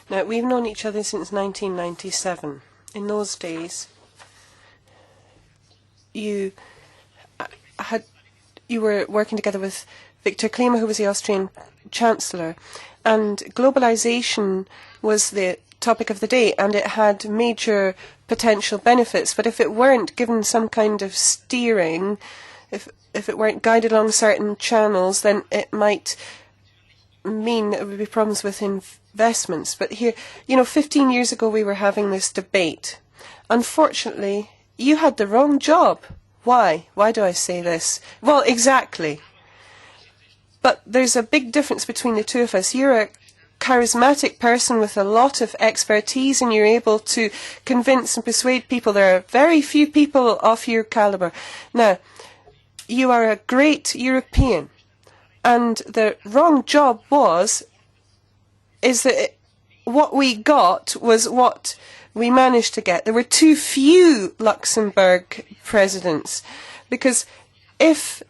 Now, we've known each other since 1997. In those days, you were working together with Viktor Klima, who was the Austrian Chancellor, and globalization was the topic of the day, and it had major potential benefits. But if it weren't given some kind of steering, if it weren't guided along certain channels, then it might mean that there would be problems with investments. But here, 15 years ago we were having this debate. Unfortunately, you had the wrong job. Why? Why do I say this? Well, exactly. But there's a big difference between the two of us. You're a charismatic person with a lot of expertise, and you're able to convince and persuade people. There are very few people of your caliber. Now, you are a great European, and the wrong job is that what we got was what we managed to get. There were too few Luxembourg presidents, because if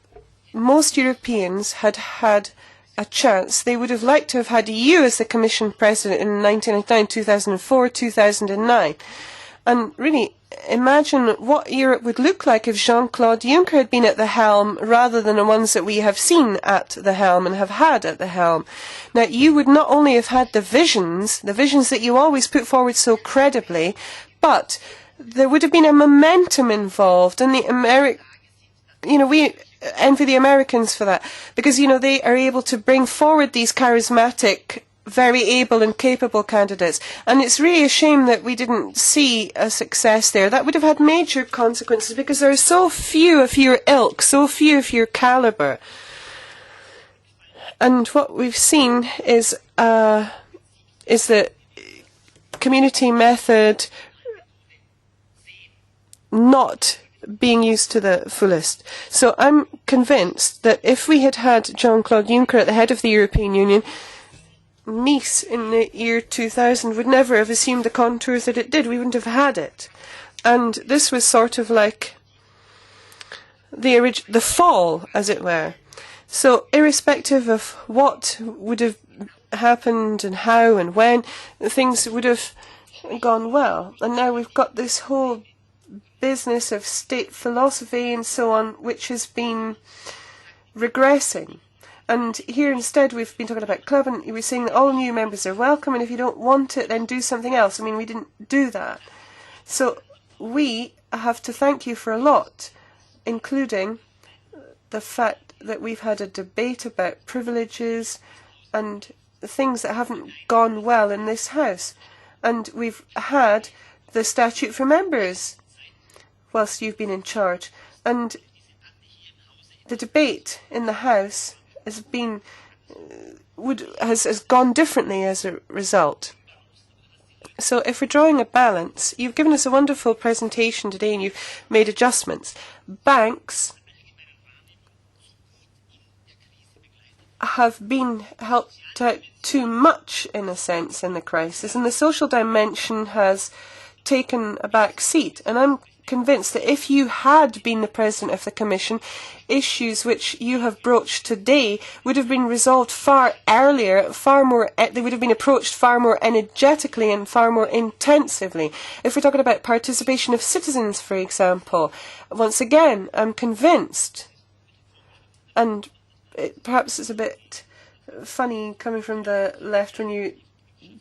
most Europeans had had a chance, they would have liked to have had you as the Commission President in 1999, 2004, 2009. And really, imagine what Europe would look like if Jean-Claude Juncker had been at the helm rather than the ones that we have seen at the helm and have had at the helm. Now, you would not only have had the visions that you always put forward so credibly, but there would have been a momentum involved, and we envy the Americans for that, because they are able to bring forward these charismatic, very able and capable candidates, and it's really a shame that we didn't see a success there. That would have had major consequences, because there are so few of your ilk, so few of your caliber. And what we've seen is the community method not being used to the fullest. So I'm convinced that if we had had Jean-Claude Juncker at the head of the European Union, Nice in the year 2000 would never have assumed the contours that it did. We wouldn't have had it. And this was sort of like the fall, as it were. So irrespective of what would have happened and how and when, things would have gone well. And now we've got this whole business of state philosophy and so on, which has been regressing. And here instead we've been talking about club, and you were saying that all new members are welcome, and if you don't want it, then do something else. I mean, we didn't do that. So we have to thank you for a lot, including the fact that we've had a debate about privileges and things that haven't gone well in this House. And we've had the statute for members whilst you've been in charge. And the debate in the House has been has gone differently as a result. So if we're drawing a balance, you've given us a wonderful presentation today and you've made adjustments. Banks have been helped out too much, in a sense, in the crisis, and the social dimension has taken a back seat. And I'm convinced that if you had been the President of the Commission, issues which you have broached today would have been resolved far earlier, they would have been approached far more energetically and far more intensively. If we're talking about participation of citizens, for example, once again, I'm convinced, and perhaps it's a bit funny coming from the left when you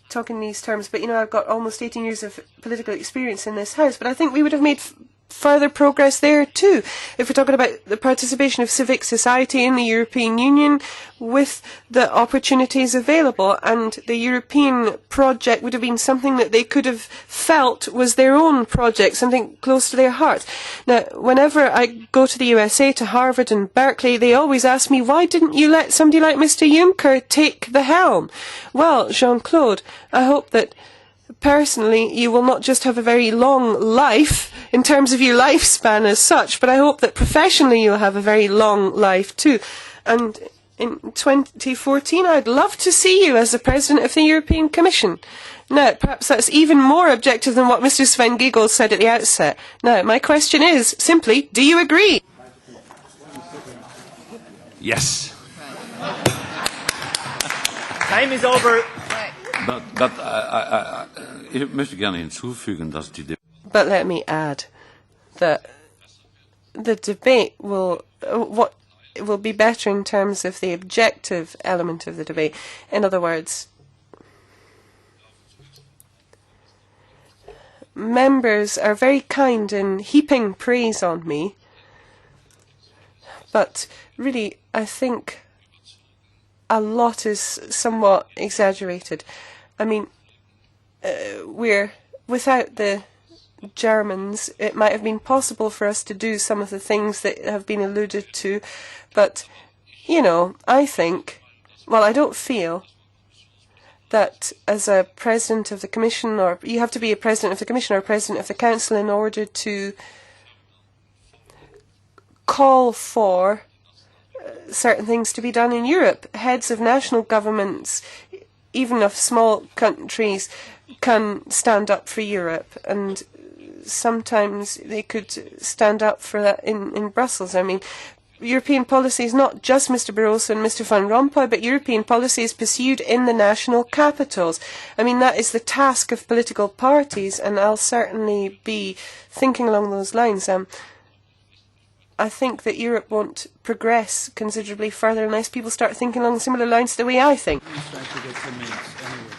talk in these terms, but I've got almost 18 years of political experience in this House, but I think we would have made further progress there too. If we're talking about the participation of civic society in the European Union with the opportunities available, and the European project would have been something that they could have felt was their own project, something close to their heart. Now, whenever I go to the USA, to Harvard and Berkeley, they always ask me, why didn't you let somebody like Mr. Juncker take the helm? Well, Jean-Claude, I hope that personally you will not just have a very long life in terms of your lifespan as such, but I hope that professionally you'll have a very long life too. And in 2014 I'd love to see you as the President of the European Commission. Now, perhaps that's even more objective than what Mr. Sven Giegold said at the outset. Now, my question is simply, do you agree? Yes. Time is over. Ich möchte gerne hinzufügen, dass die But let me add that the debate will be better in terms of the objective element of the debate. In other words, members are very kind in heaping praise on me, but really I think a lot is somewhat exaggerated. I mean, without the Germans, it might have been possible for us to do some of the things that have been alluded to, but, you know, I don't feel that as a president of the Commission, or you have to be a president of the Commission or a president of the Council in order to call for certain things to be done in Europe. Heads of national governments, even of small countries, can stand up for Europe, and sometimes they could stand up for that in Brussels. I mean, European policy is not just Mr. Barroso and Mr. Van Rompuy, but European policy is pursued in the national capitals. I mean, that is the task of political parties, and I'll certainly be thinking along those lines. I think that Europe won't progress considerably further unless people start thinking along similar lines to the way I think.